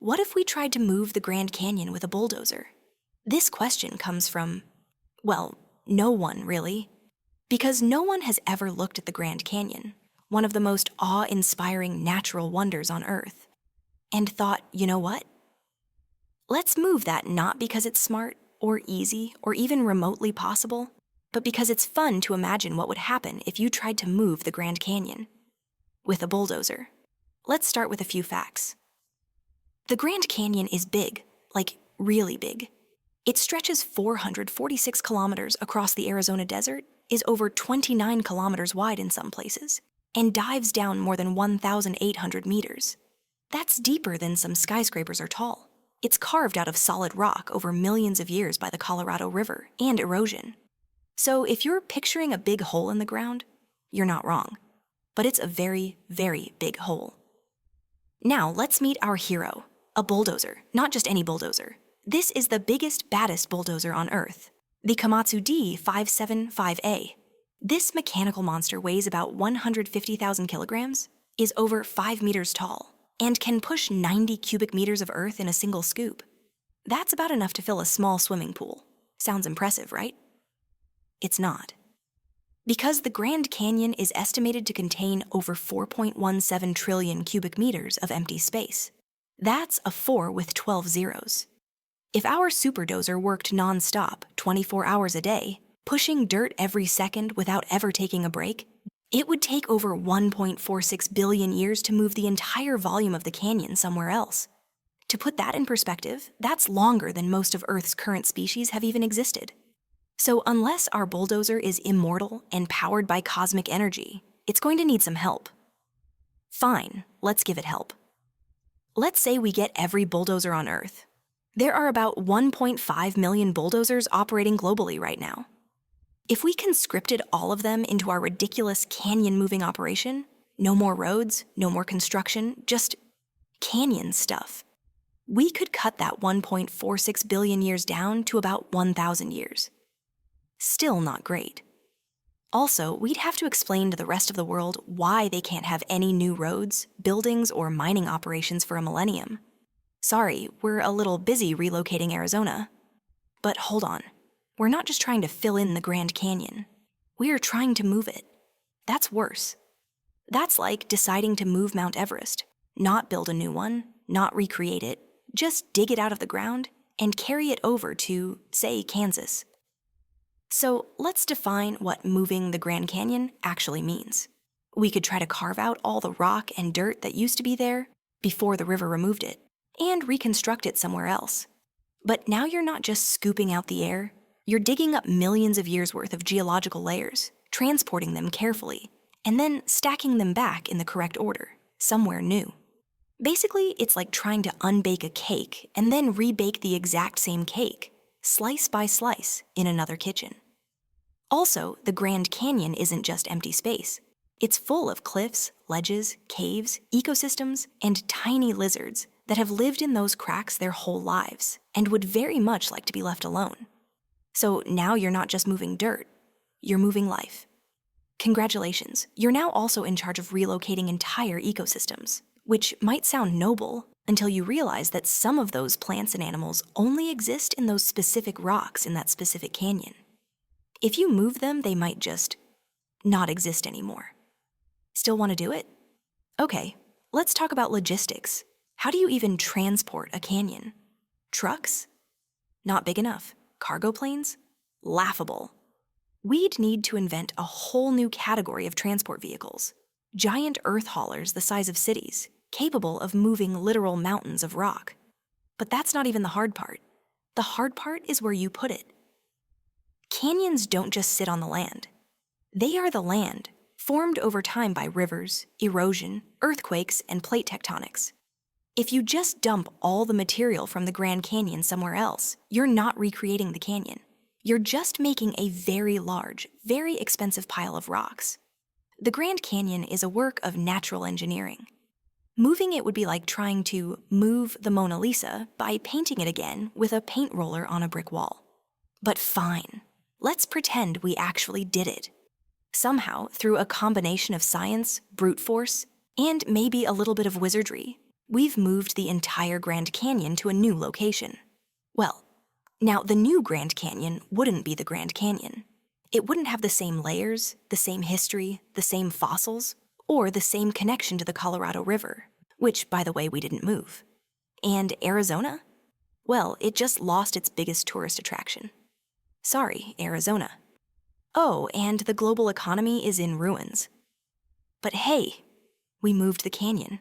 What if we tried to move the Grand Canyon with a bulldozer? This question comes from, well, no one really. Because no one has ever looked at the Grand Canyon, one of the most awe-inspiring natural wonders on Earth, and thought, you know what? Let's move that not because it's smart or easy or even remotely possible, but because it's fun to imagine what would happen if you tried to move the Grand Canyon with a bulldozer. Let's start with a few facts. The Grand Canyon is big, like really big. It stretches 446 kilometers across the Arizona desert, is over 29 kilometers wide in some places, and dives down more than 1,800 meters. That's deeper than some skyscrapers are tall. It's carved out of solid rock over millions of years by the Colorado River and erosion. So if you're picturing a big hole in the ground, you're not wrong. But it's a very, very big hole. Now let's meet our hero, a bulldozer, not just any bulldozer. This is the biggest, baddest bulldozer on Earth, the Komatsu D575A. This mechanical monster weighs about 150,000 kilograms, is over 5 meters tall, and can push 90 cubic meters of earth in a single scoop. That's about enough to fill a small swimming pool. Sounds impressive, right? It's not. Because the Grand Canyon is estimated to contain over 4.17 trillion cubic meters of empty space. That's a 4 with 12 zeros. If our super-dozer worked non-stop, 24 hours a day, pushing dirt every second without ever taking a break, it would take over 1.46 billion years to move the entire volume of the canyon somewhere else. To put that in perspective, that's longer than most of Earth's current species have even existed. So unless our bulldozer is immortal and powered by cosmic energy, it's going to need some help. Fine, let's give it help. Let's say we get every bulldozer on Earth. There are about 1.5 million bulldozers operating globally right now. If we conscripted all of them into our ridiculous canyon-moving operation, no more roads, no more construction, just canyon stuff, we could cut that 1.46 billion years down to about 1,000 years. Still not great. Also, we'd have to explain to the rest of the world why they can't have any new roads, buildings, or mining operations for a millennium. Sorry, we're a little busy relocating Arizona. But hold on. We're not just trying to fill in the Grand Canyon. We're trying to move it. That's worse. That's like deciding to move Mount Everest, not build a new one, not recreate it, just dig it out of the ground and carry it over to, say, Kansas. So let's define what moving the Grand Canyon actually means. We could try to carve out all the rock and dirt that used to be there before the river removed it and reconstruct it somewhere else. But now you're not just scooping out the air, you're digging up millions of years' worth of geological layers, transporting them carefully, and then stacking them back in the correct order, somewhere new. Basically, it's like trying to unbake a cake and then rebake the exact same cake, slice by slice, in another kitchen. Also, the Grand Canyon isn't just empty space. It's full of cliffs, ledges, caves, ecosystems, and tiny lizards that have lived in those cracks their whole lives and would very much like to be left alone. So now you're not just moving dirt, you're moving life. Congratulations, you're now also in charge of relocating entire ecosystems, which might sound noble until you realize that some of those plants and animals only exist in those specific rocks in that specific canyon. If you move them, they might just not exist anymore. Still want to do it? Okay, let's talk about logistics. How do you even transport a canyon? Trucks? Not big enough. Cargo planes? Laughable. We'd need to invent a whole new category of transport vehicles. Giant earth haulers the size of cities, capable of moving literal mountains of rock. But that's not even the hard part. The hard part is where you put it. Canyons don't just sit on the land. They are the land, formed over time by rivers, erosion, earthquakes, and plate tectonics. If you just dump all the material from the Grand Canyon somewhere else, you're not recreating the canyon. You're just making a very large, very expensive pile of rocks. The Grand Canyon is a work of natural engineering. Moving it would be like trying to move the Mona Lisa by painting it again with a paint roller on a brick wall. But fine, let's pretend we actually did it. Somehow, through a combination of science, brute force, and maybe a little bit of wizardry, We've moved the entire Grand Canyon to a new location. Well, now the new Grand Canyon wouldn't be the Grand Canyon. It wouldn't have the same layers, the same history, the same fossils, or the same connection to the Colorado River, which, by the way, we didn't move. And Arizona? Well, it just lost its biggest tourist attraction. Sorry, Arizona. Oh, and the global economy is in ruins. But hey, we moved the canyon.